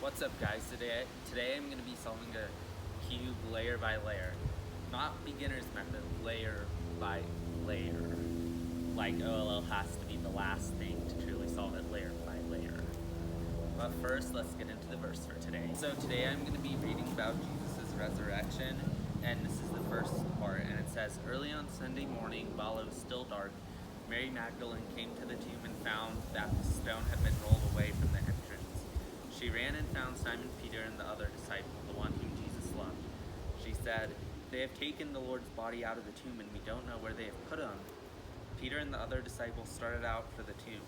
What's up, guys? Today I'm going to be solving a cube layer by layer. Not beginner's method, layer by layer. Like OLL has to be the last thing to truly solve it layer by layer. But first, let's get into the verse for today. So today I'm going to be reading about Jesus' resurrection, and this is the first part, and it says, "Early on Sunday morning, while it was still dark, Mary Magdalene came to the tomb and found that the stone had been rolled away from the entrance. She ran and found Simon Peter and the other disciple, the one whom Jesus loved. She said, 'They have taken the Lord's body out of the tomb, and we don't know where they have put him.' Peter and the other disciple started out for the tomb.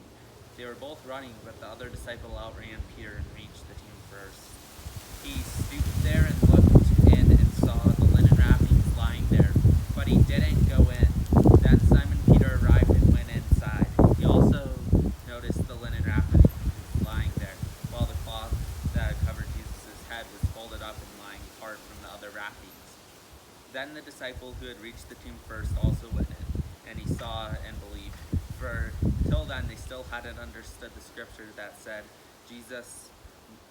They were both running, but the other disciple outran Peter and reached the tomb first. He stooped there and looked in and saw the linen wrappings lying there, but he didn't go in. Then Simon Peter arrived and went inside. He also noticed the linen wrappings lying there, while the cloth that covered Jesus' head was folded up and lying apart from the other wrappings. Then the disciple who had reached the tomb first also went in, and he saw and believed. For till then they still hadn't understood the scripture that said, 'Jesus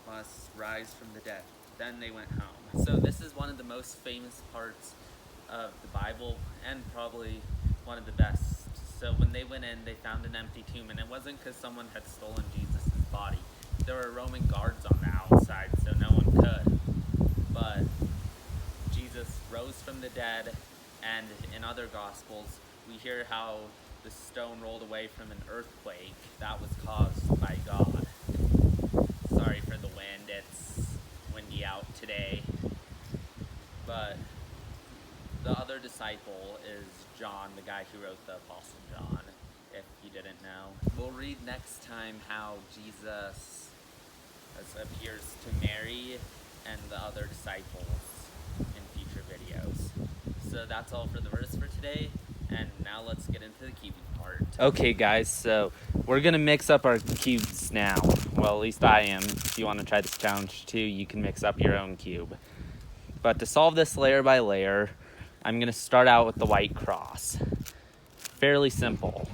must rise from the dead.' Then they went home." So this is one of the most famous parts of the Bible, and probably one of the best. So when they went in, they found an empty tomb, and it wasn't because someone had stolen Jesus' body. There were Roman guards on the outside, so no one could. But Jesus rose from the dead, and in other Gospels, we hear how the stone rolled away from an earthquake that was caused by God. Sorry for the wind, it's windy out today. But the other disciple is John, the guy who wrote the Apostle John, if you didn't know. We'll read next time how Jesus appears to Mary and the other disciples in future videos. So that's all for the verse for today, and now let's get into the cubing part. Okay guys, so we're gonna mix up our cubes now. Well, at least I am. If you want to try this challenge too, you can mix up your own cube. But to solve this layer by layer, I'm gonna start out with the white cross. Fairly simple.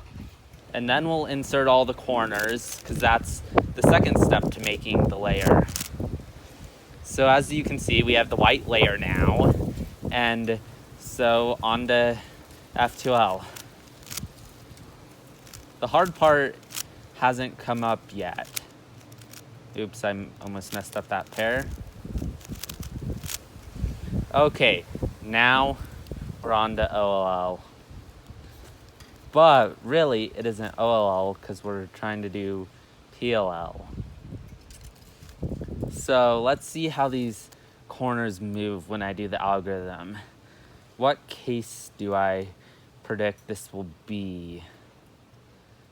And then we'll insert all the corners, because that's the second step to making the layer. So as you can see, we have the white layer now, and so on to F2L. The hard part hasn't come up yet. Oops, I almost messed up that pair. Okay, now we're on to OLL. But really, it isn't OLL because we're trying to do PLL. So let's see how these corners move when I do the algorithm. What case do I predict this will be?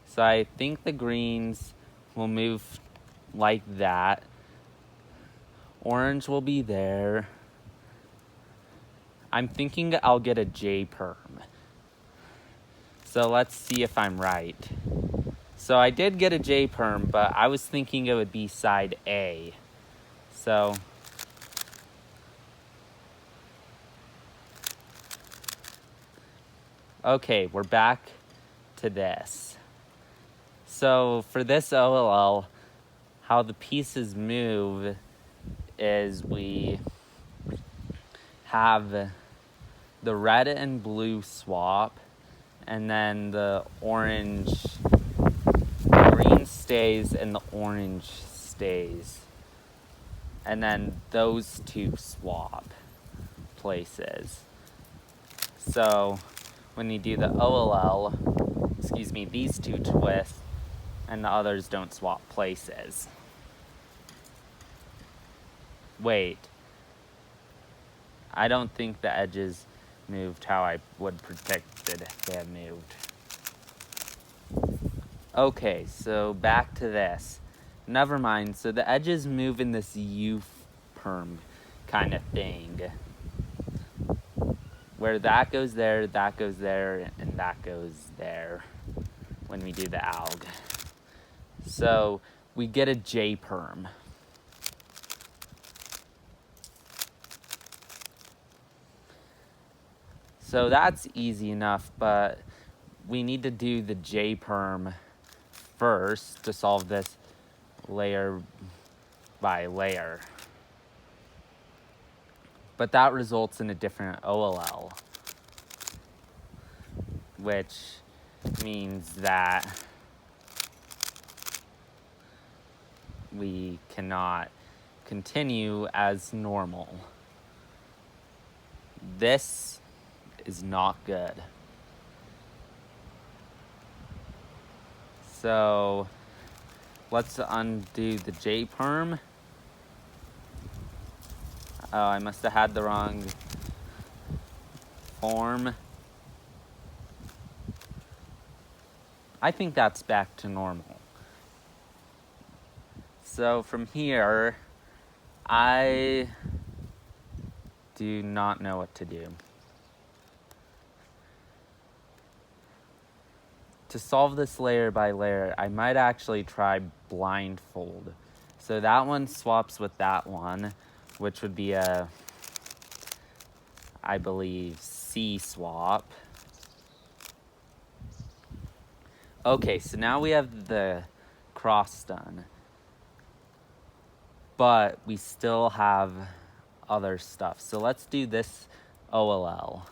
So I think the greens will move like that. Orange will be there. I'm thinking I'll get a J perm. So let's see if I'm right. So I did get a J perm, but I was thinking it would be side A. So okay, we're back to this. So for this OLL, how the pieces move is we have the red and blue swap, and then the green stays and the orange stays. And then those two swap places. So when you do the OLL, these two twist, and the others don't swap places. Wait. I don't think the edges moved how I would predict it if they had moved. Okay, so back to this. Never mind, so the edges move in this U-perm kind of thing. Where that goes there, and that goes there when we do the alg. So we get a J-perm. So that's easy enough, but we need to do the J-perm first to solve this layer by layer. But that results in a different OLL, which means that we cannot continue as normal. This is not good. So let's undo the J-perm. Oh, I must have had the wrong form. I think that's back to normal. So from here, I do not know what to do. To solve this layer by layer, I might actually try blindfold. So that one swaps with that one, which would be a, I believe, C swap. Okay, so now we have the cross done. But we still have other stuff. So let's do this OLL.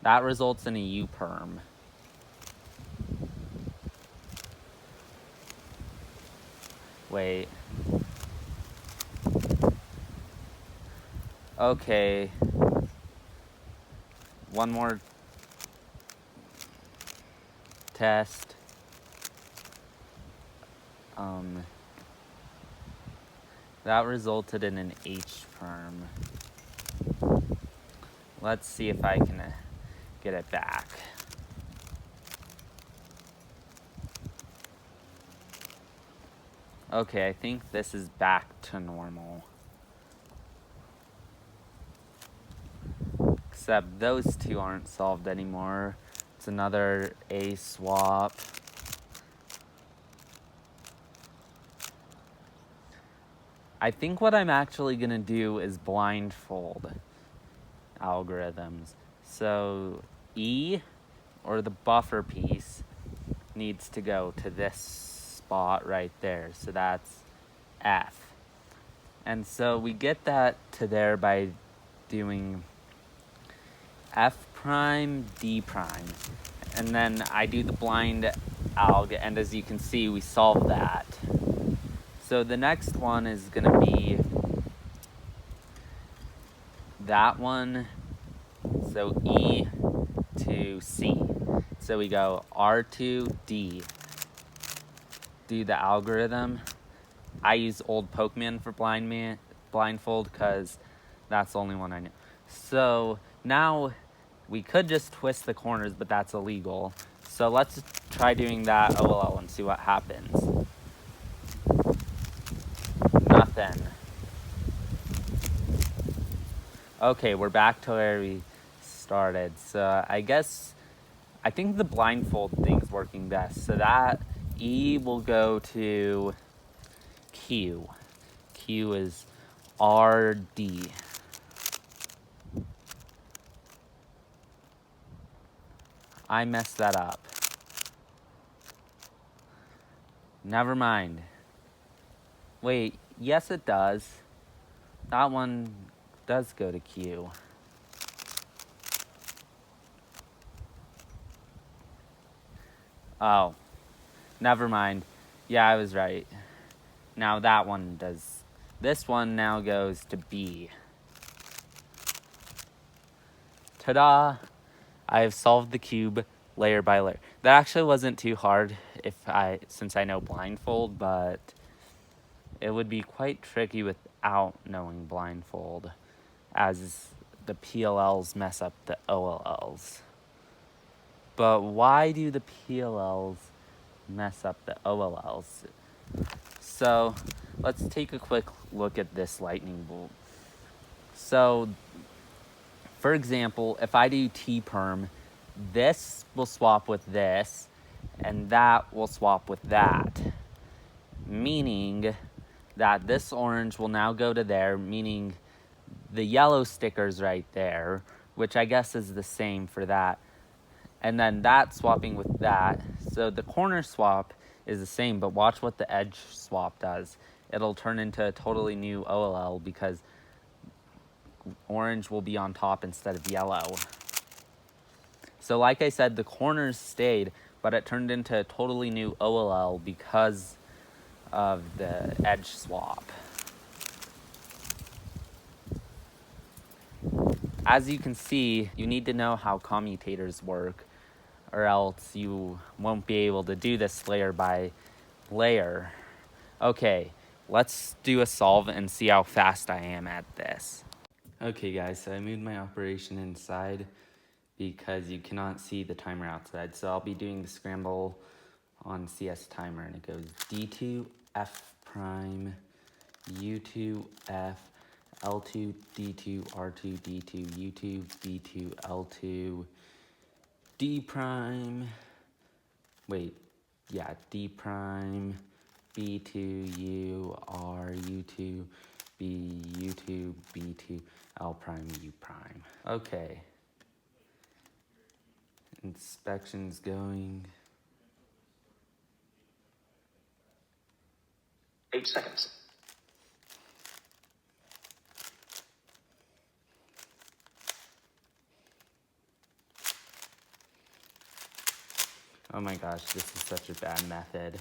That results in a U-perm. Wait. Okay. One more test. That resulted in an H-perm. Let's see if I can get it back. Okay, I think this is back to normal. Except those two aren't solved anymore. It's another A swap. I think what I'm actually going to do is blindfold algorithms. So E, or the buffer piece, needs to go to this spot right there. So that's F. And so we get that to there by doing F prime, D prime. And then I do the blind alg, and as you can see, we solve that. So the next one is going to be that one. So E to C. So we go R to D. Do the algorithm. I use old Pokemon for blindfold because that's the only one I know. So now we could just twist the corners, but that's illegal. So let's try doing that OLL and see what happens. Nothing. Okay, we're back to where we started. So I think the blindfold thing's working best. So that E will go to Q. Q is RD. I messed that up. Never mind. Wait, yes it does. That one does go to Q. Oh, never mind. Yeah, I was right. Now that one does. This one now goes to B. Ta-da! I have solved the cube layer by layer. That actually wasn't too hard since I know blindfold, but it would be quite tricky without knowing blindfold, as the PLLs mess up the OLLs. But why do the PLLs mess up the OLLs? So let's take a quick look at this lightning bolt. So, for example, if I do T-perm, this will swap with this, and that will swap with that. Meaning that this orange will now go to there, meaning the yellow sticker's right there, which I guess is the same for that. And then that swapping with that. So the corner swap is the same, but watch what the edge swap does. It'll turn into a totally new OLL because orange will be on top instead of yellow. So like I said, the corners stayed, but it turned into a totally new OLL because of the edge swap. As you can see, you need to know how commutators work, or else you won't be able to do this layer by layer. Okay, let's do a solve and see how fast I am at this. Okay guys, so I moved my operation inside because you cannot see the timer outside. So I'll be doing the scramble on CS timer, and it goes D2 F prime, U2 F, L2 D2 R2 D2 U2 B2 L2 D prime. Wait, yeah, D prime B2 U R U2 B U2 B2 L prime U prime. Okay. Inspection's going. 8 seconds. Oh my gosh, this is such a bad method.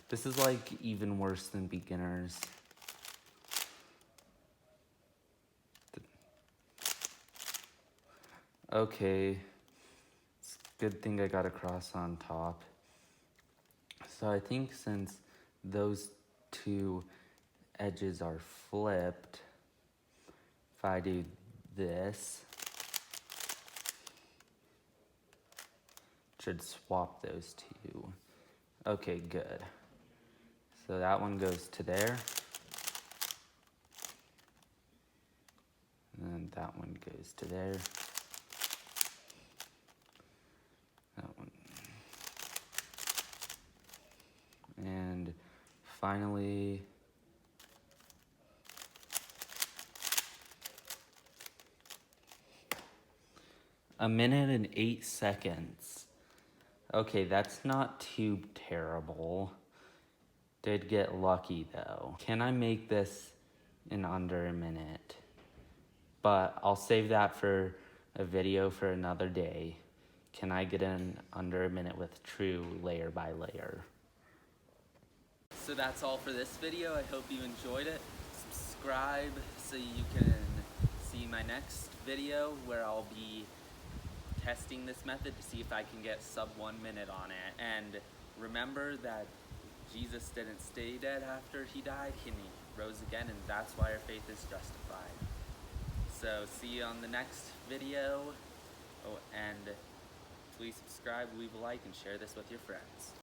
This is like even worse than beginners. Okay, it's a good thing I got a cross on top. So I think since those two edges are flipped, if I do this, it should swap those two. Okay, good. So that one goes to there. And that one goes to there. That one. And finally, a minute and 8 seconds. Okay, that's not too terrible. Did get lucky though. Can I make this in under a minute? But I'll save that for a video for another day. Can I get in under a minute with true layer by layer? So that's all for this video. I hope you enjoyed it. Subscribe so you can see my next video where I'll be testing this method to see if I can get sub 1 minute on it. And remember that Jesus didn't stay dead after he died, he rose again, and that's why our faith is justified. So see you on the next video. Oh, and please subscribe, leave a like, and share this with your friends.